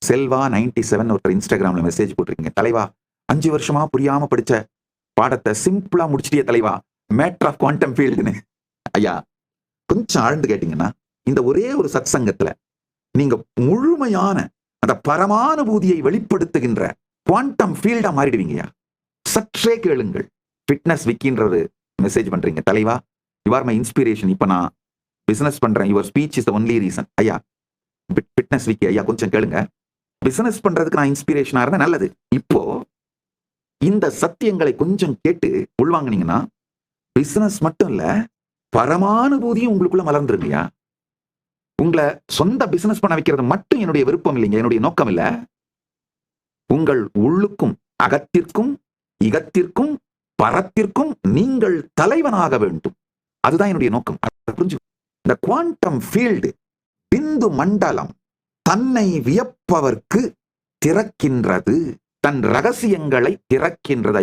செல்வா 97 ஒருத்தர் இன்ஸ்டாகிராம்ல மெசேஜ் போட்டிருக்கீங்க. தலைவா 5 வருஷமா புரியாம படிச்ச பாடத்தை சிம்பிளா முடிச்சிட்டிய தலைவா, மேட்டர் ஆஃப் குவாண்டம் ஃபீல்டுன்னு. ஐயா, கொஞ்சம் ஆழ்ந்து கேட்டீங்கன்னா, இந்த ஒரே ஒரு சத் சங்கத்துல நீங்க முழுமையான அந்த பரமானுபூதியை வெளிப்படுத்துகின்ற குவாண்டம் ஃபீல்டா மாறிடுவீங்கயா. சற்றே கேளுங்கள். ஃபிட்னஸ் விக்கின்றது மெசேஜ் பண்றீங்க. தலைவா, யூ ஆர் மை இன்ஸ்பிரேஷன். இப்ப நான் பிசினஸ் பண்றேன். Your speech is the only reason. ஐயா, ஃபிட்னஸ் விக்கி ஐயா, கொஞ்சம் கேளுங்க. பிசினஸ் பண்றதுக்கு நான் இன்ஸ்பிரேஷனா இருந்தேன், நல்லது. இப்போ இந்த சத்தியங்களை கொஞ்சம் கேட்டு உள்வாங்கினீங்கன்னா பிசினஸ் மட்டும் இல்ல, பரமானுபூதியும் உங்களுக்குள்ள மலர்ந்துருங்கயா. உங்களை சொந்த பிசினஸ் பண்ண வைக்கிறது மட்டும் என்னுடைய விருப்பம் இல்லைங்க, என்னுடைய நோக்கம் இல்ல. உங்கள் உள்ளுக்கும் அகத்திற்கும் இகத்திற்கும் பரத்திற்கும் நீங்கள் தலைவனாக வேண்டும். அதுதான் என்னுடைய நோக்கம். புரிஞ்சு. இந்த குவாண்டம் ஃபீல்டு பிந்து மண்டலம் தன்னை வியப்பவர்க்கு திறக்கின்றது, தன் ரகசியங்களை திறக்கின்றது.